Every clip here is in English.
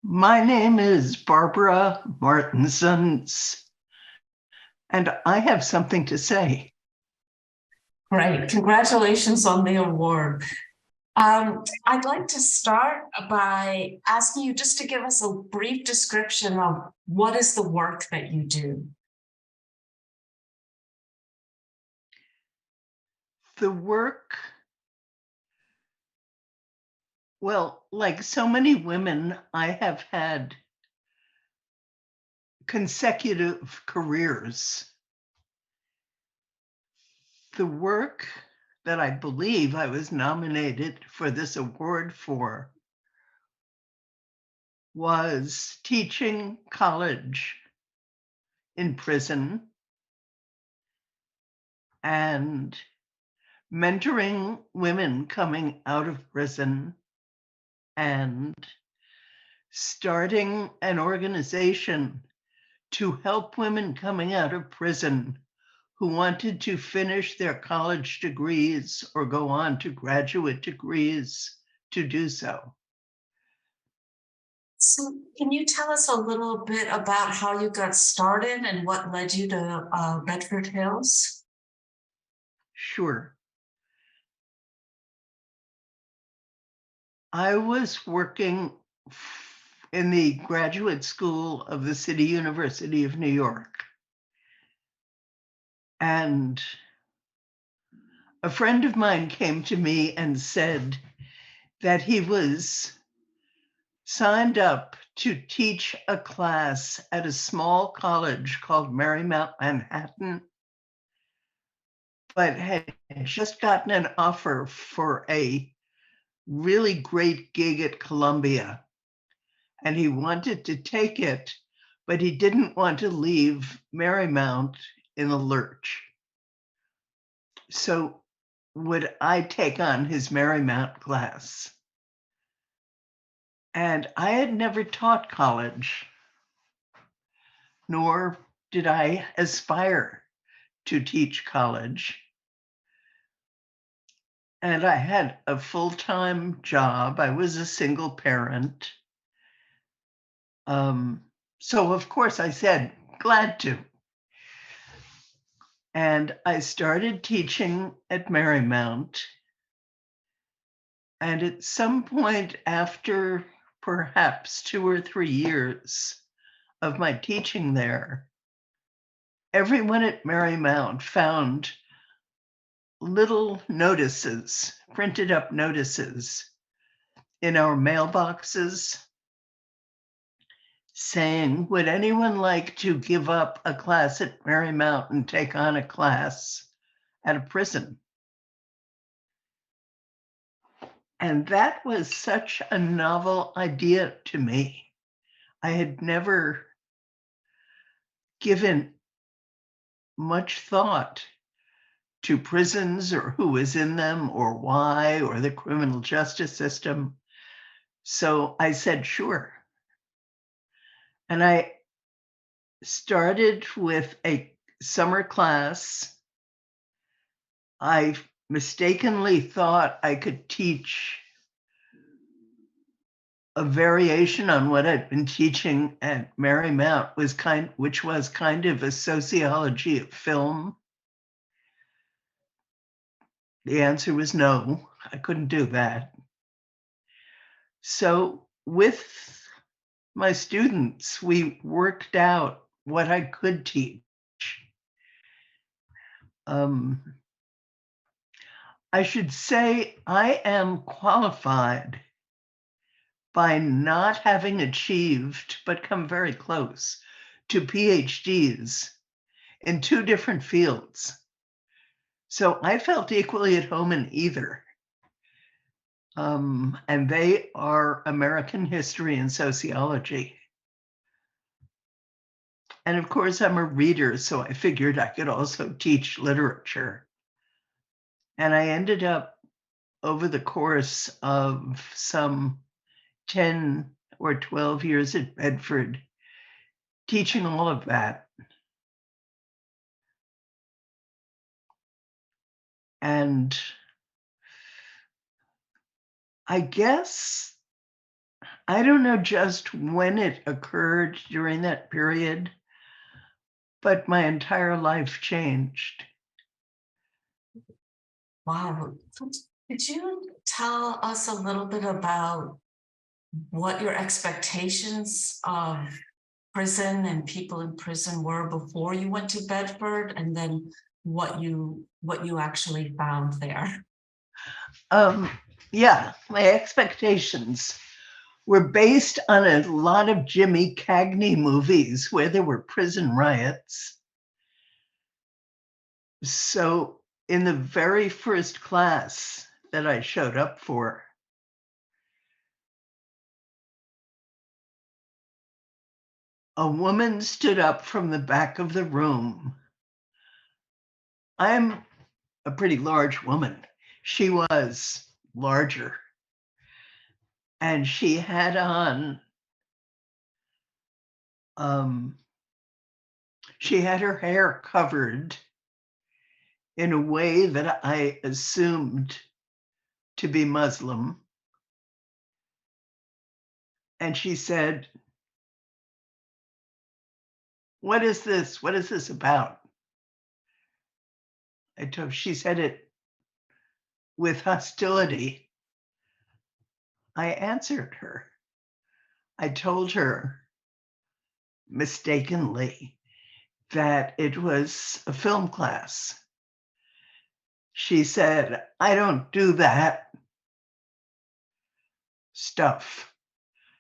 My name is Barbara Martinsons, and I have something to say. Great. Congratulations on the award. I'd like to start by asking you just to give us a brief description of what is the work that you do. The work, well, like so many women, I have had consecutive careers. The work that I believe I was nominated for this award for was teaching college in prison and mentoring women coming out of prison and starting an organization to help women coming out of prison who wanted to finish their college degrees or go on to graduate degrees to do so. So, can you tell us a little bit about how you got started and what led you to Bedford Hills? Sure. I was working in the graduate school of the City University of New York. And a friend of mine came to me and said that he was signed up to teach a class at a small college called Marymount Manhattan, but had just gotten an offer for a really great gig at Columbia. And he wanted to take it, but he didn't want to leave Marymount in the lurch. So would I take on his Marymount class? And I had never taught college, nor did I aspire to teach college. And I had a full-time job. I was a single parent. So of course I said, glad to. And I started teaching at Marymount. And at some point after perhaps 2 or 3 years of my teaching there, everyone at Marymount found little notices, printed up notices in our mailboxes saying, would anyone like to give up a class at Marymount and take on a class at a prison? And that was such a novel idea to me. I had never given much thought to prisons or who was in them or why or the criminal justice system. So I said, sure. And I started with a summer class. I mistakenly thought I could teach a variation on what I'd been teaching at Marymount, which was kind of a sociology of film. The answer was no, I couldn't do that. So with my students, we worked out what I could teach. I should say I am qualified by not having achieved, but come very close to PhDs in 2 different fields. So I felt equally at home in either. And they are American history and sociology. And of course, I'm a reader, so I figured I could also teach literature. And I ended up, over the course of some 10 or 12 years at Bedford, teaching all of that. And I guess I don't know just when it occurred during that period, but my entire life changed. Wow. Could you tell us a little bit about what your expectations of prison and people in prison were before you went to Bedford, and then what you actually found there? Um, yeah, my expectations were based on a lot of Jimmy Cagney movies where there were prison riots. So in the very first class that I showed up for, a woman stood up from the back of the room. I'm a pretty large woman. She was larger. And she had on, um, she had her hair covered in a way that I assumed to be Muslim. And she said, "What is this? What is this about?" She said it with hostility. I answered her. I told her mistakenly that it was a film class. She said, "I don't do that stuff."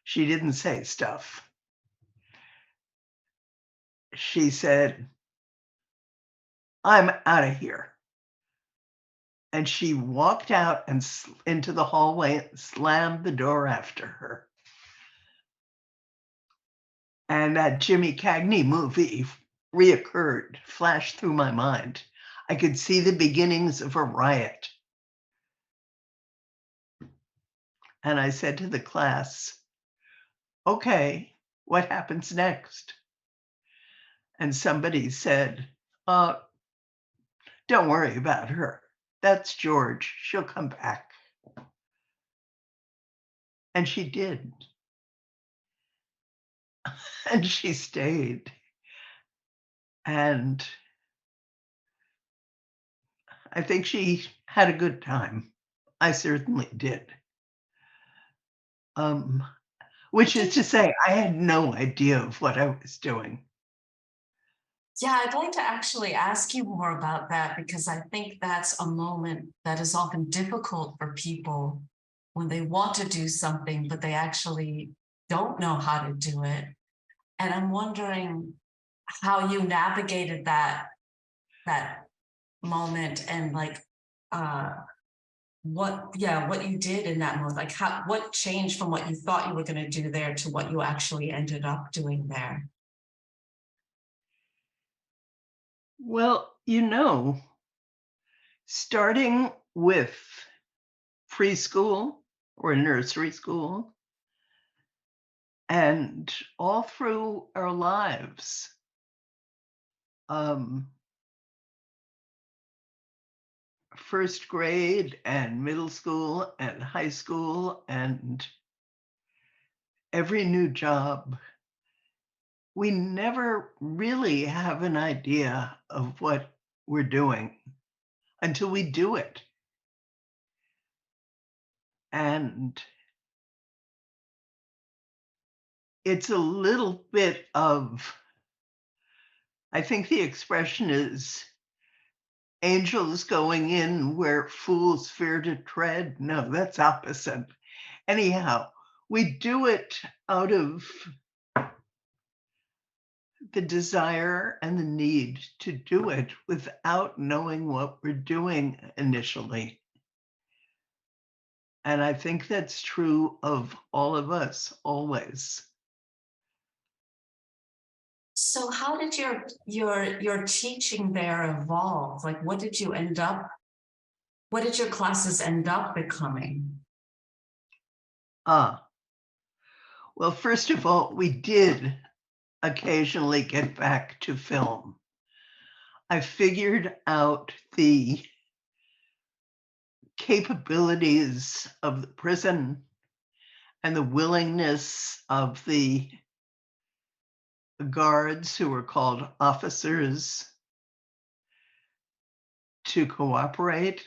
She didn't say stuff. She said, "I'm out of here." And she walked out and into the hallway and slammed the door after her. And that Jimmy Cagney movie reoccurred, flashed through my mind. I could see the beginnings of a riot. And I said to the class, "Okay, what happens next?" And somebody said, "Uh, don't worry about her. That's George. She'll come back." And she did. And she stayed. And I think she had a good time. I certainly did. Um, which is to say, I had no idea of what I was doing. Yeah, I'd like to actually ask you more about that because I think that's a moment that is often difficult for people when they want to do something, but they actually don't know how to do it. And I'm wondering how you navigated that moment and like uh what you did in that moment. Like what changed from what you thought you were going to do there to what you actually ended up doing there. Well, starting with preschool or nursery school and all through our lives, um, first grade and middle school and high school and every new job, we never really have an idea of what we're doing until we do it. And it's a little bit of, I think the expression is angels going in where fools fear to tread. No, that's opposite. Anyhow, we do it out of the desire and the need to do it without knowing what we're doing initially. And I think that's true of all of us always. So how did your teaching there evolve? Like what did your classes end up becoming? Ah, well, first of all, we did occasionally get back to film. I figured out the capabilities of the prison and the willingness of the guards who were called officers to cooperate.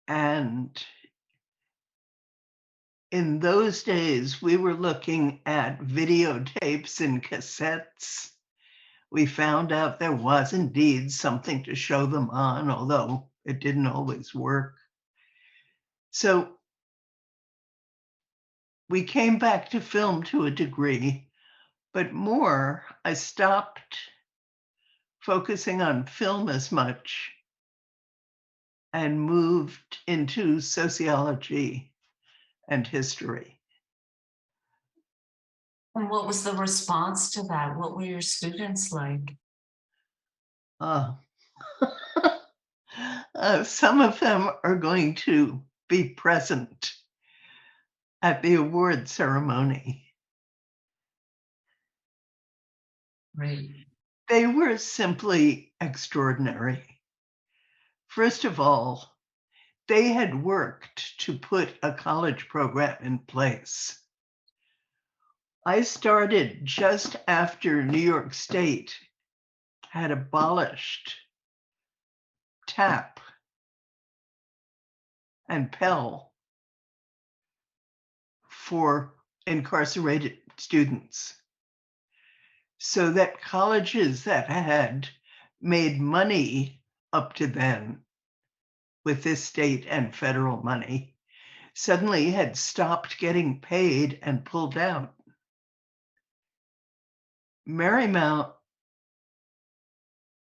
And in those days, we were looking at videotapes and cassettes. We found out there was indeed something to show them on, although it didn't always work. So we came back to film to a degree, but more, I stopped focusing on film as much and moved into sociology and history. And what was the response to that? What were your students like? Uh, some of them are going to be present at the award ceremony. Right. They were simply extraordinary. First of all, they had worked to put a college program in place. I started just after New York State had abolished TAP and Pell for incarcerated students, so that colleges that had made money up to then with this state and federal money suddenly had stopped getting paid and pulled out. Marymount,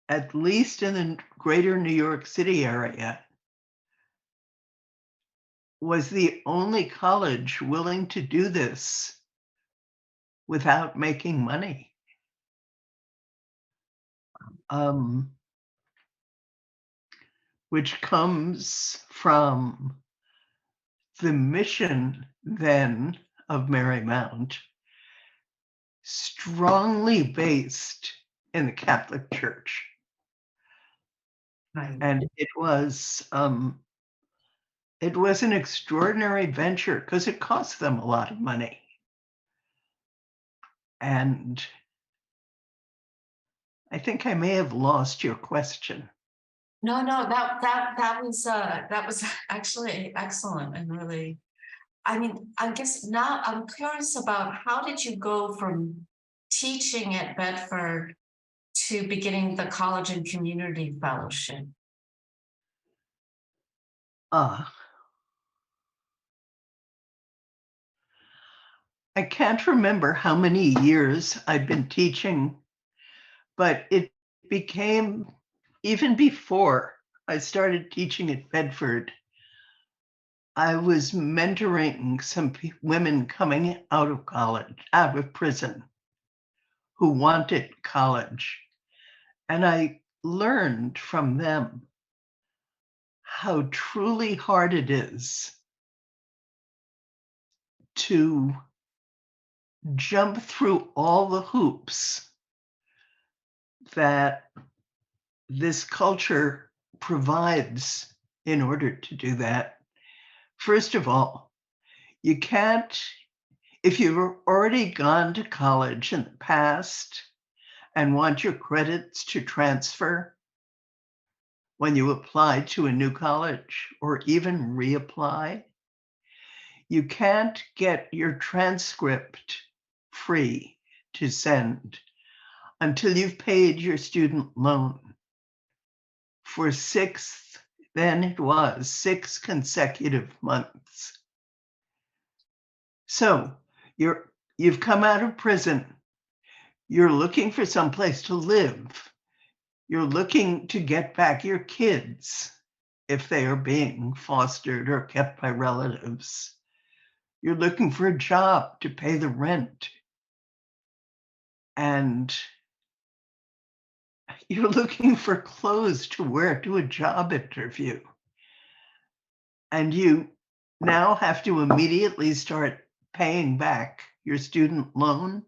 at least in the greater New York City area, was the only college willing to do this without making money. Um, which comes from the mission then of Marymount, strongly based in the Catholic Church. Right. And it was an extraordinary venture because it cost them a lot of money. And I think I may have lost your question. No, that was actually excellent and really. I mean, I guess now I'm curious about how did you go from teaching at Bedford to beginning the college and community fellowship? Uh, I can't remember how many years I'd been teaching, but it became, even before I started teaching at Bedford, I was mentoring some women coming out of college, out of prison, who wanted college. And I learned from them how truly hard it is to jump through all the hoops that this culture provides in order to do that. First of all, you can't, if you've already gone to college in the past and want your credits to transfer when you apply to a new college or even reapply, you can't get your transcript free to send until you've paid your student loan for then it was 6 consecutive months. So you've come out of prison. You're looking for someplace to live. You're looking to get back your kids if they are being fostered or kept by relatives. You're looking for a job to pay the rent. And you're looking for clothes to wear to a job interview. And you now have to immediately start paying back your student loan.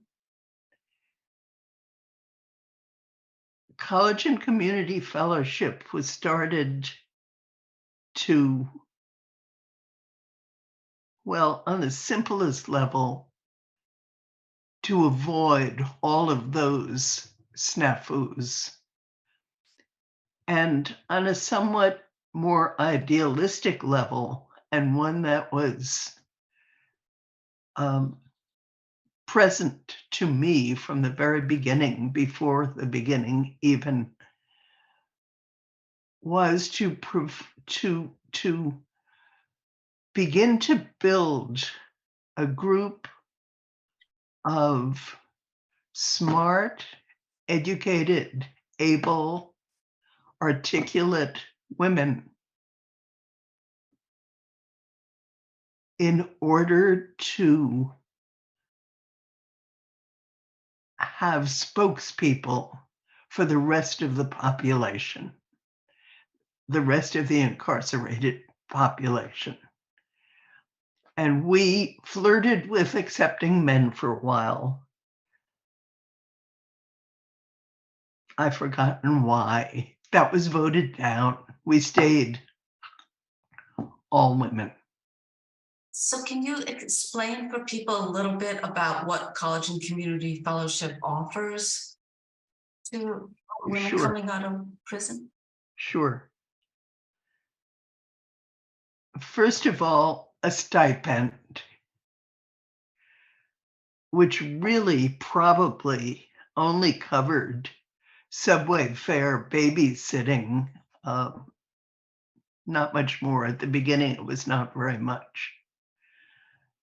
College and Community Fellowship was started to Well, on the simplest level, to avoid all of those snafus. And on a somewhat more idealistic level, and one that was um, present to me from the very beginning, before the beginning even, was to begin to build a group of smart, educated, able, articulate women in order to have spokespeople for the rest of the population, the rest of the incarcerated population. And we flirted with accepting men for a while. I've forgotten why. That was voted down. We stayed all women. So can you explain for people a little bit about what College and Community Fellowship offers to women Sure, coming out of prison? sure. First of all, a stipend, which really probably only covered subway fare, babysitting, not much more. At the beginning, it was not very much.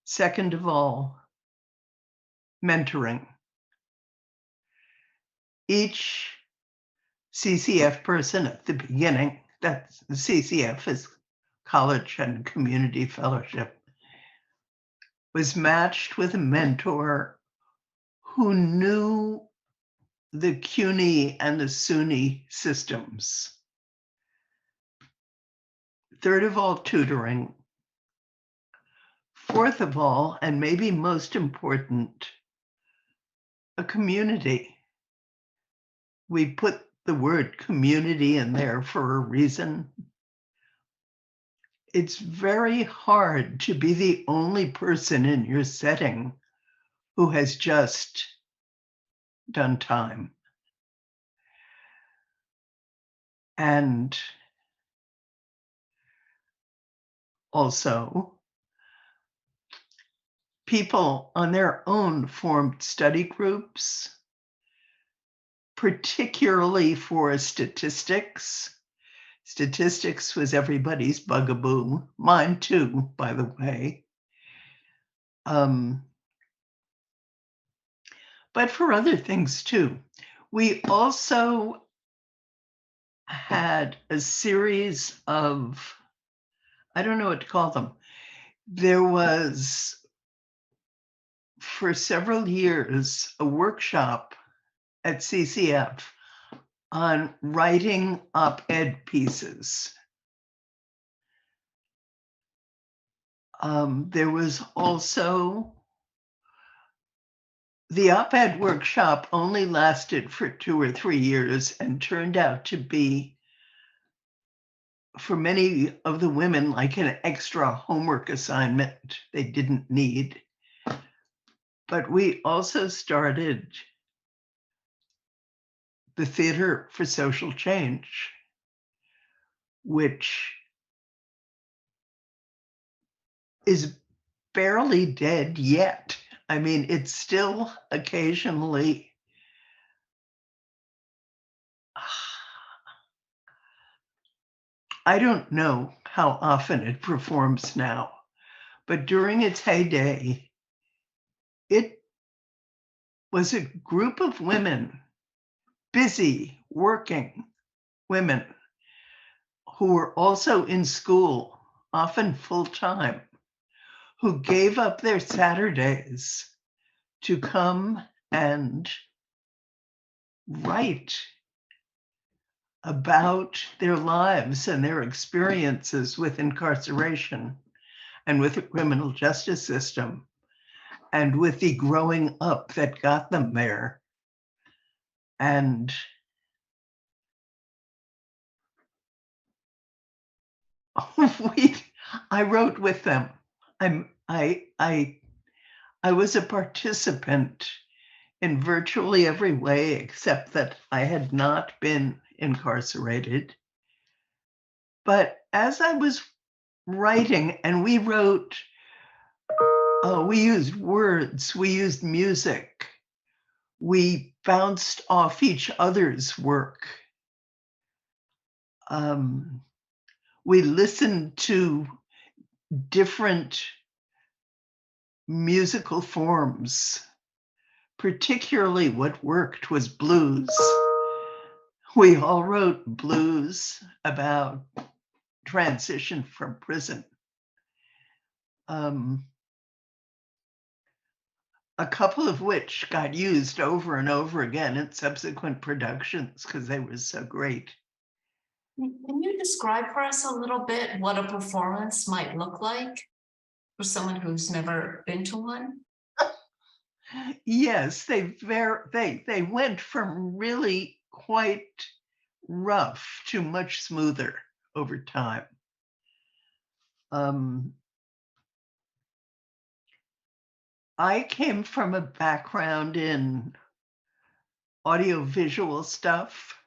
Second of all, mentoring. Each CCF person at the beginning, that's the CCF is College and Community Fellowship, was matched with a mentor who knew the CUNY and the SUNY systems. Third of all, tutoring. Fourth of all, and maybe most important, a community. We put the word community in there for a reason. It's very hard to be the only person in your setting who has just done time. And also, people on their own formed study groups, particularly for statistics. Statistics was everybody's bugaboo, mine too, by the way. But for other things too. We also had a series of, I don't know what to call them. There was, for several years, a workshop at CCF on writing op-ed pieces. There was also, the op-ed workshop only lasted for 2 or 3 years and turned out to be, for many of the women, like an extra homework assignment they didn't need. But we also started the Theater for Social Change, which is barely dead yet. I mean, it's still occasionally I don't know how often it performs now, but during its heyday, it was a group of women, busy, working women, who were also in school, often full-time, who gave up their Saturdays to come and write about their lives and their experiences with incarceration and with the criminal justice system and with the growing up that got them there. And I wrote with them. I was a participant in virtually every way except that I had not been incarcerated. But as I was writing, and we used words, we used music, we bounced off each other's work. Um, we listened to different musical forms. Particularly what worked was blues. We all wrote blues about transition from prison. Um, a couple of which got used over and over again in subsequent productions because they were so great. Can you describe for us a little bit what a performance might look like for someone who's never been to one? Yes, they went from really quite rough to much smoother over time. Um, I came from a background in audiovisual stuff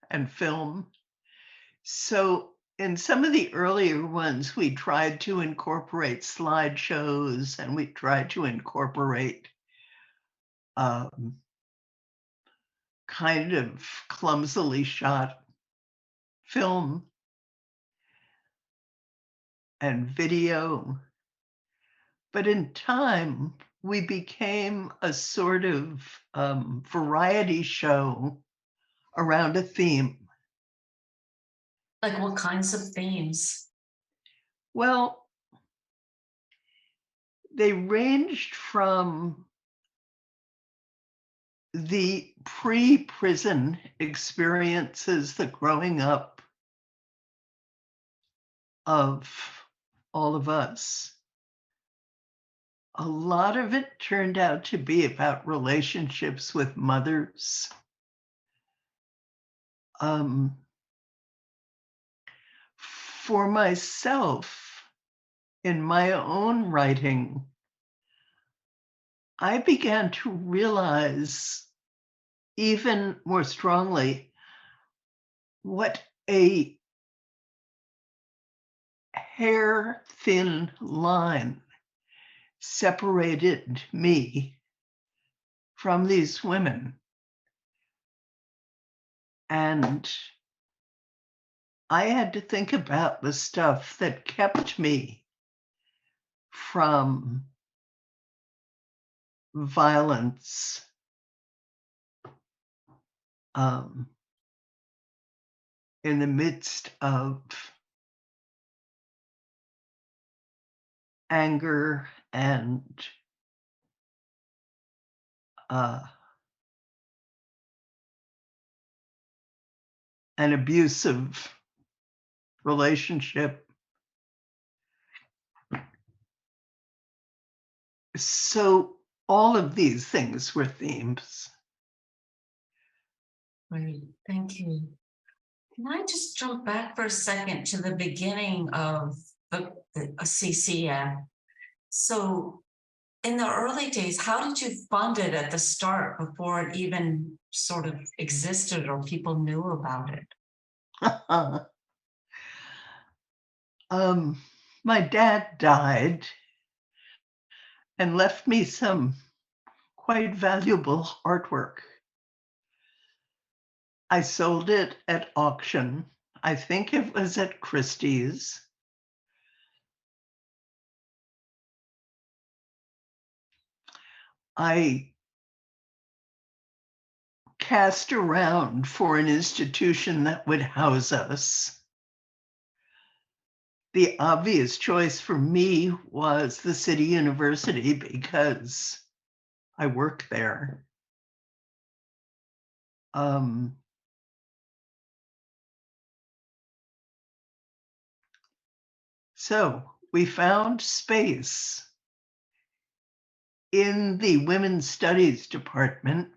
and film. So in some of the earlier ones, we tried to incorporate slideshows and we tried to incorporate um, kind of clumsily shot film and video. But in time, we became a sort of variety show around a theme. Like what kinds of themes? Well, they ranged from the pre-prison experiences, the growing up of all of us. A lot of it turned out to be about relationships with mothers. Um, for myself, in my own writing, I began to realize even more strongly what a hair thin line separated me from these women. And I had to think about the stuff that kept me from violence, um, in the midst of anger and uh, an abusive relationship. So all of these things were themes. Great, thank you. Can I just jump back for a second to the beginning of the CCF? So in the early days, how did you fund it at the start before it even sort of existed or people knew about it? um, my dad died and left me some quite valuable artwork. I sold it at auction. I think it was at Christie's. I cast around for an institution that would house us. The obvious choice for me was the City University because I work there. Um, so we found space in the Women's Studies department,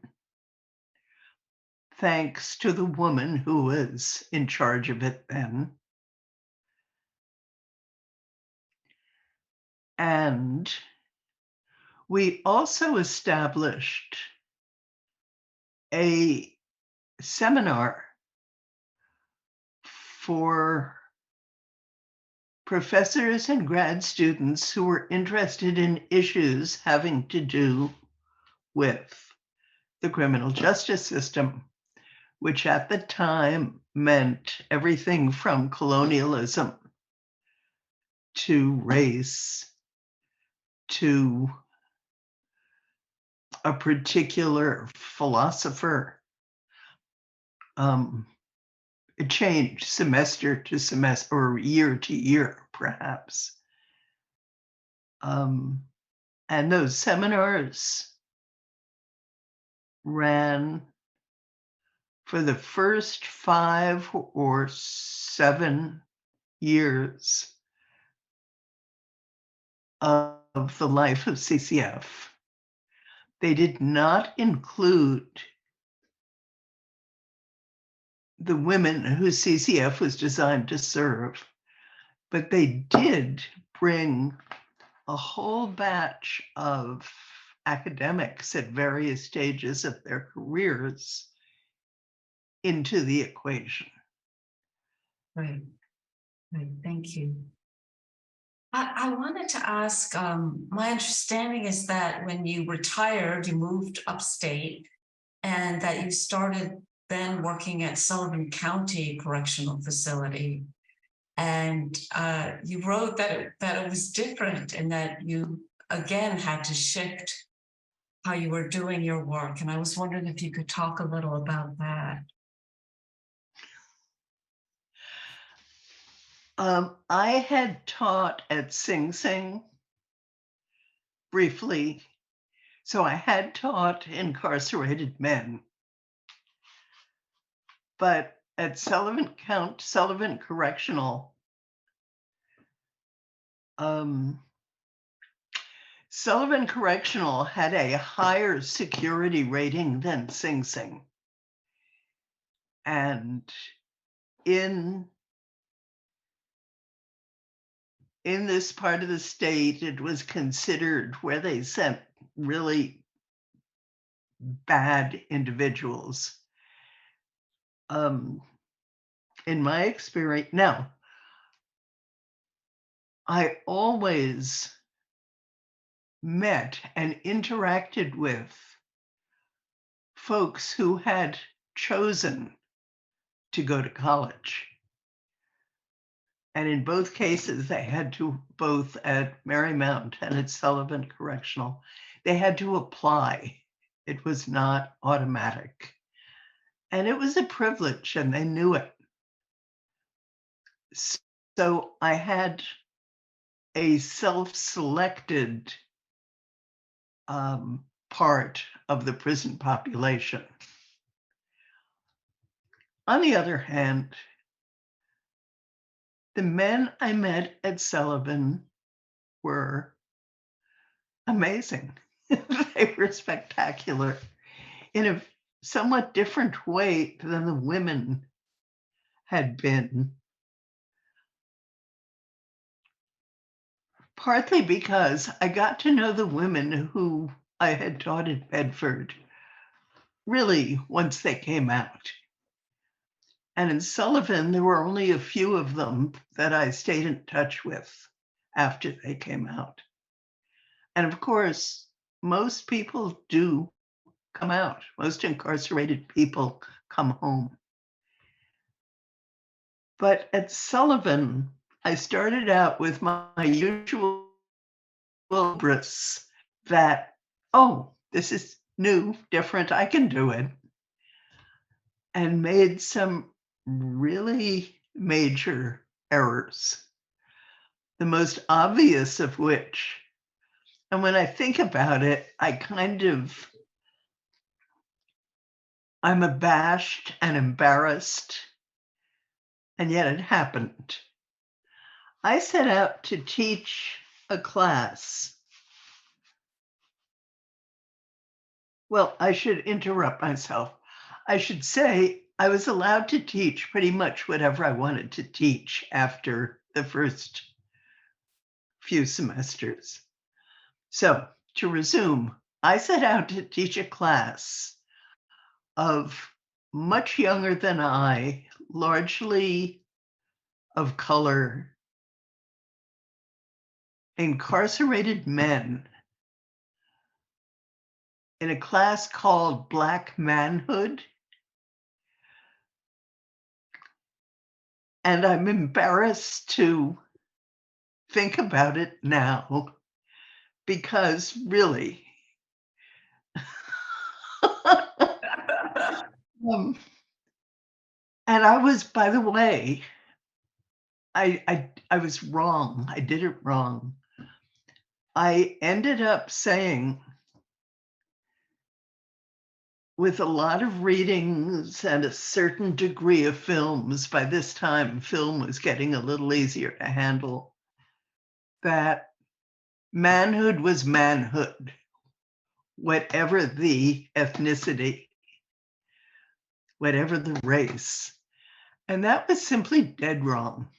thanks to the woman who was in charge of it then. And we also established a seminar for professors and grad students who were interested in issues having to do with the criminal justice system, which at the time meant everything from colonialism to race to a particular philosopher. It changed semester to semester or year to year, perhaps. And those seminars ran for the first 5 or 7 years of the life of CCF. They did not include the women who CCF was designed to serve, but they did bring a whole batch of academics at various stages of their careers into the equation. Right. Right. Thank you. I wanted to ask, my understanding is that when you retired, you moved upstate and that you started then working at Sullivan County Correctional Facility. And you wrote that it was different and that you again had to shift how you were doing your work. And I was wondering if you could talk a little about that. I had taught at Sing Sing briefly, so I had taught incarcerated men. But at Sullivan Correctional, Sullivan Correctional had a higher security rating than Sing Sing. And in this part of the state, it was considered where they sent really bad individuals. In my experience, now, I always met and interacted with folks who had chosen to go to college. And in both cases, they had to, both at Marymount and at Sullivan Correctional, they had to apply. It was not automatic. And it was a privilege, and they knew it. So I had a self-selected part of the prison population. On the other hand, the men I met at Sullivan were amazing. They were spectacular in a somewhat different way than the women had been. Partly because I got to know the women who I had taught at Bedford really once they came out. And in Sullivan, there were only a few of them that I stayed in touch with after they came out. And of course, most people do come out. Most incarcerated people come home. But at Sullivan, I started out with my usual hubris that, oh, this is new, different, I can do it. And made some really major errors. The most obvious of which, and when I think about it, I'm abashed and embarrassed, and yet it happened. I set out to teach a class. Well, I should interrupt myself. I should say I was allowed to teach pretty much whatever I wanted to teach after the first few semesters. So to resume, I set out to teach a class of much younger than I, largely of color, incarcerated men in a class called Black Manhood. And I'm embarrassed to think about it now because really, um, and I was, by the way, I was wrong. I did it wrong. I ended up saying, with a lot of readings and a certain degree of films, by this time, film was getting a little easier to handle, that manhood was manhood, whatever the ethnicity, whatever the race. And that was simply dead wrong.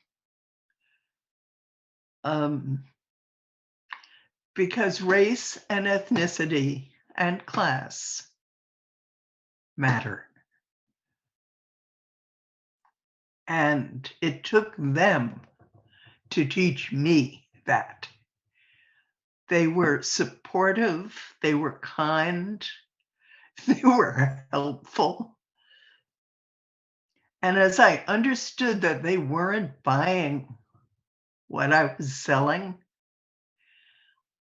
Because race and ethnicity and class matter. And it took them to teach me that. They were supportive, they were kind, they were helpful. And as I understood that they weren't buying what I was selling,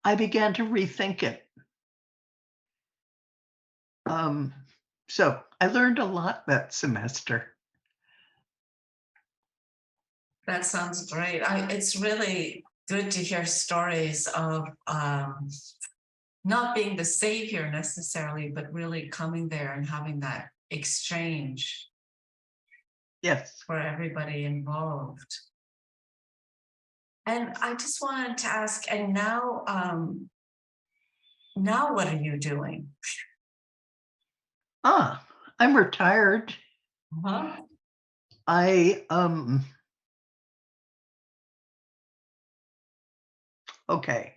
I began to rethink it. So I learned a lot that semester. That sounds great. It's really good to hear stories of not being the savior necessarily, but really coming there and having that exchange Yes. for everybody involved. And I just wanted to ask, and now what are you doing? I'm retired. Huh? Okay.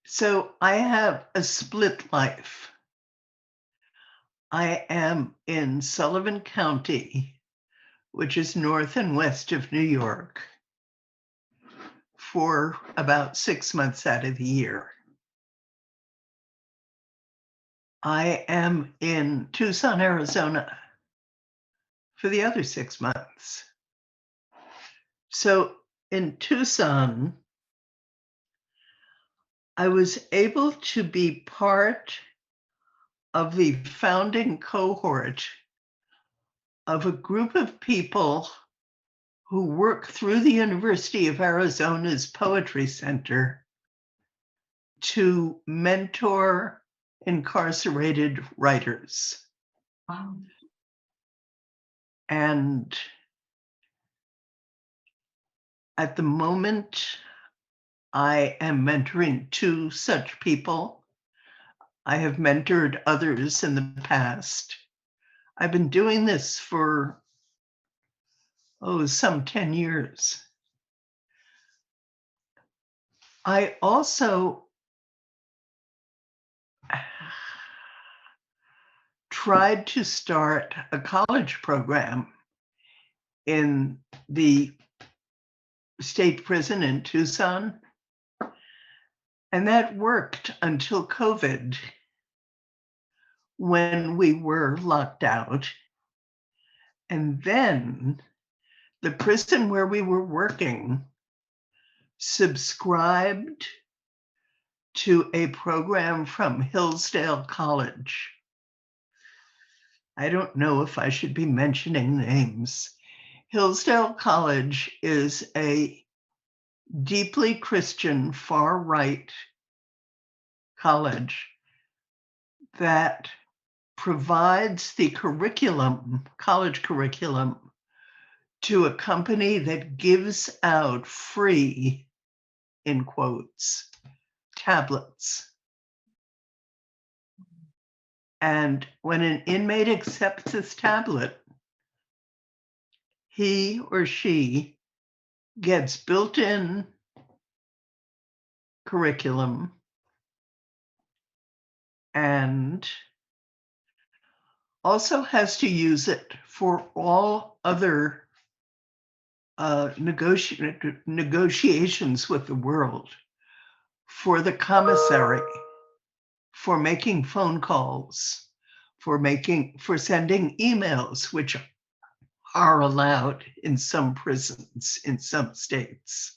So I have a split life. I am in Sullivan County, which is north and west of New York, for about 6 months out of the year. I am in Tucson, Arizona for the other 6 months. So in Tucson, I was able to be part of the founding cohort of a group of people who work through the University of Arizona's Poetry Center to mentor incarcerated writers. Wow. And at the moment, I am mentoring 2 such people. I have mentored others in the past. I've been doing this for, some 10 years. I also tried to start a college program in the state prison in Tucson. And that worked until COVID, when we were locked out. And then the prison where we were working subscribed to a program from Hillsdale College. I don't know if I should be mentioning names. Hillsdale College is a deeply Christian, far-right college that provides the curriculum, college curriculum, to a company that gives out free, in quotes, tablets. And when an inmate accepts this tablet, he or she gets built-in curriculum and also has to use it for all other negotiations with the world, for the commissary, for making phone calls, for sending emails, which are allowed in some prisons in some states,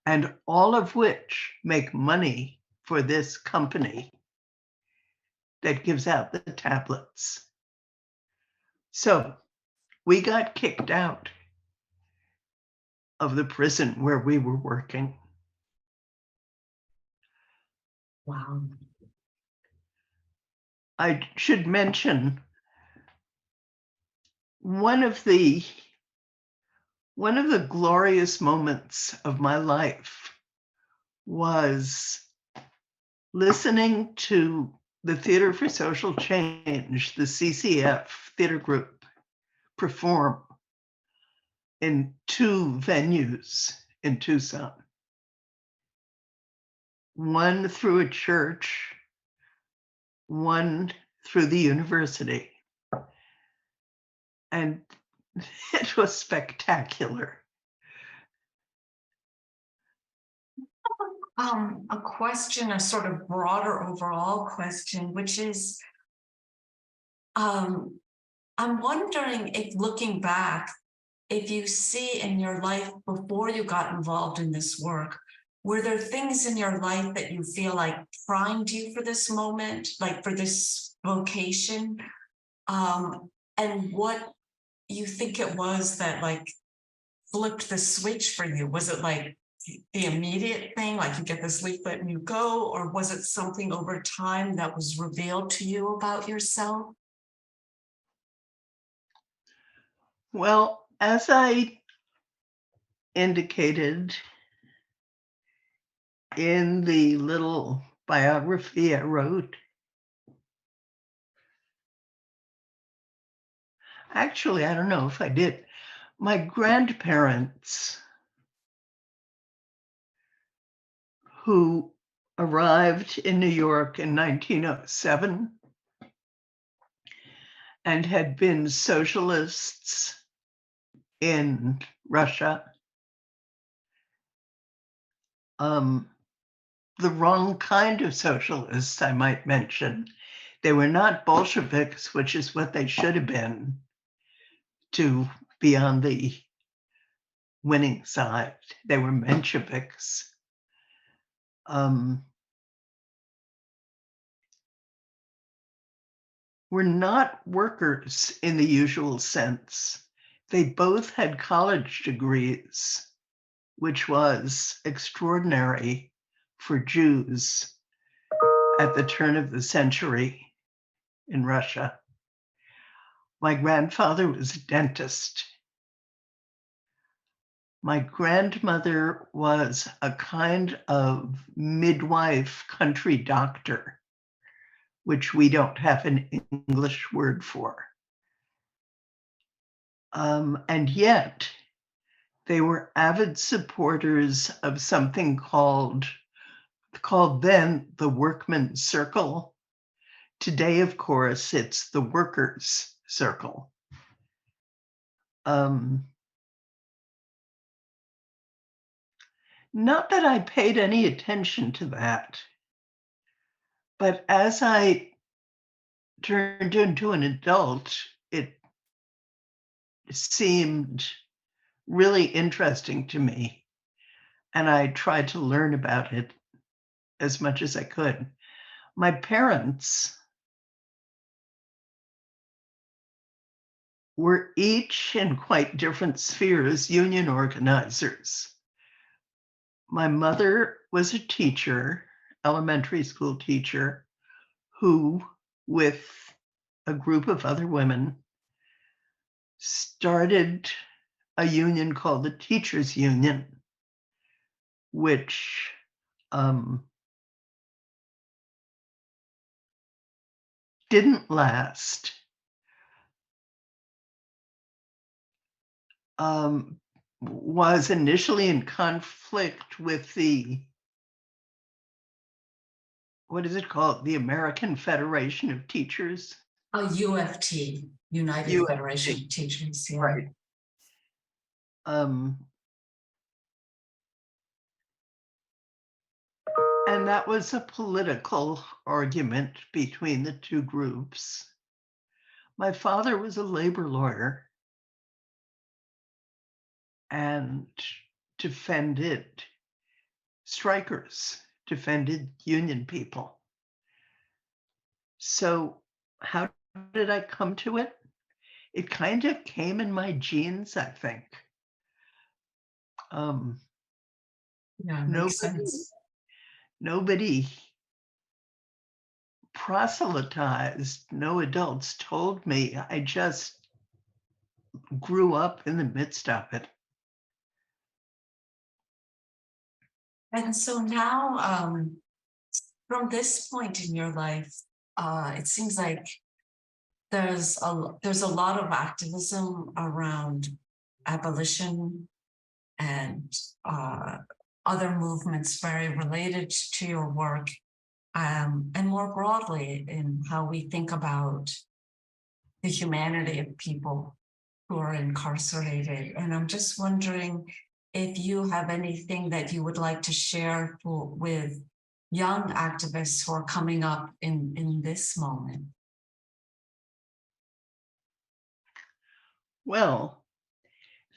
and all of which make money for this company that gives out the tablets. So we got kicked out of the prison where we were working. Wow. I should mention one of the glorious moments of my life was listening to the Theater for Social Change, the CCF theater group, perform in 2 venues in Tucson. One through a church, one through the university. And it was spectacular. A question, a sort of broader overall question, which is, I'm wondering if looking back, if you see in your life before you got involved in this work, were there things in your life that you feel like primed you for this moment, like for this vocation? And what you think it was that like flipped the switch for you? Was it like the immediate thing, like you get this leaflet and you go, or was it something over time that was revealed to you about yourself? Well, as I indicated in the little biography I wrote, actually, I don't know if I did. My grandparents, who arrived in New York in 1907 and had been socialists in Russia, the wrong kind of socialists, I might mention. They were not Bolsheviks, which is what they should have been to be on the winning side. They were Mensheviks. Were not workers in the usual sense. They both had college degrees, which was extraordinary for Jews at the turn of the century in Russia. My grandfather was a dentist. My grandmother was a kind of midwife country doctor, which we don't have an English word for. And yet, they were avid supporters of something called then the Workmen's Circle. Today, of course, it's the Workers' Circle. Not that I paid any attention to that, but as I turned into an adult, it seemed really interesting to me, and I tried to learn about it as much as I could. My parents were each in quite different spheres union organizers. My mother was a teacher, elementary school teacher, who, with a group of other women, started a union called the Teachers Union, which didn't last. Was initially in conflict with the what is it called? The American Federation of Teachers? UFT, United Federation UFT, of Teachers, yeah. right. Um, and that was a political argument between the two groups. My father was a labor lawyer and defended strikers, defended union people. So, how did I come to it? It kind of came in my genes, I think. Um, Yeah, makes nobody, sense. nobody proselytized. No adults told me. I just grew up in the midst of it. And so now, from this point in your life, it seems like there's a lot of activism around abolition and other movements very related to your work, and more broadly in how we think about the humanity of people who are incarcerated. And I'm just wondering if you have anything that you would like to share with young activists who are coming up in this moment. Well,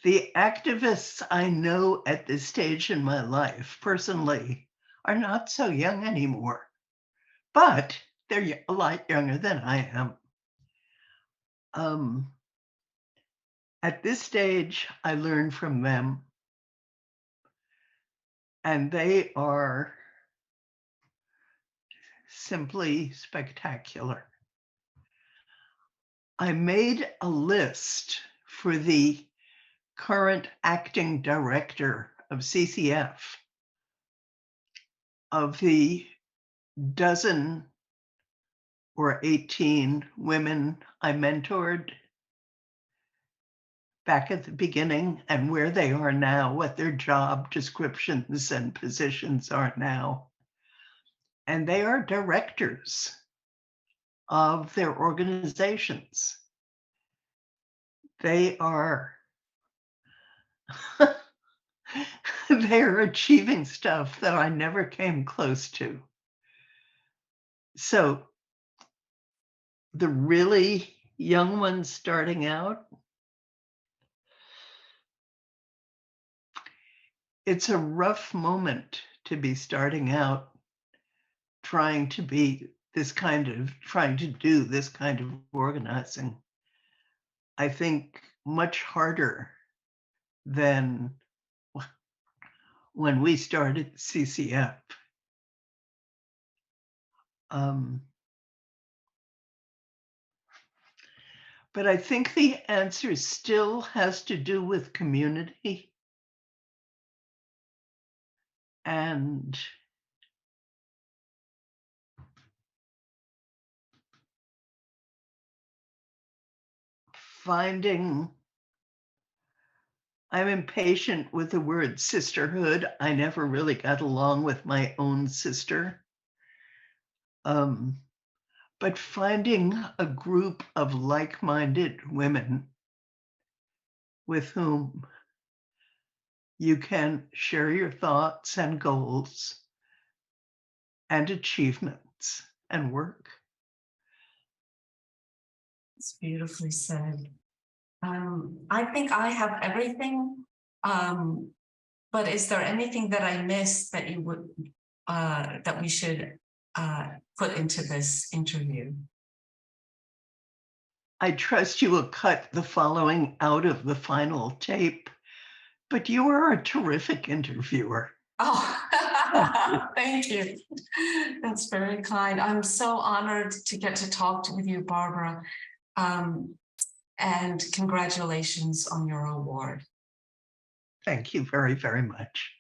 the activists I know at this stage in my life, personally, are not so young anymore, but they're a lot younger than I am. Um, at this stage, I learn from them, and they are simply spectacular. I made a list for the current acting director of CCF of the dozen or 18 women I mentored back at the beginning and where they are now, what their job descriptions and positions are now. And they are directors of their organizations. They are they're achieving stuff that I never came close to. So the really young ones starting out, it's a rough moment to be starting out trying to do this kind of organizing. I think much harder than when we started CCF. But I think the answer still has to do with community and finding. I'm impatient with the word sisterhood. I never really got along with my own sister. But finding a group of like-minded women with whom you can share your thoughts and goals and achievements and work. It's beautifully said. I think I have everything. But is there anything that I missed that you would that we should put into this interview? I trust you will cut the following out of the final tape, but you are a terrific interviewer. Oh, thank you. That's very kind. I'm so honored to get to talk with you, Barbara. And congratulations on your award. Thank you very, very much.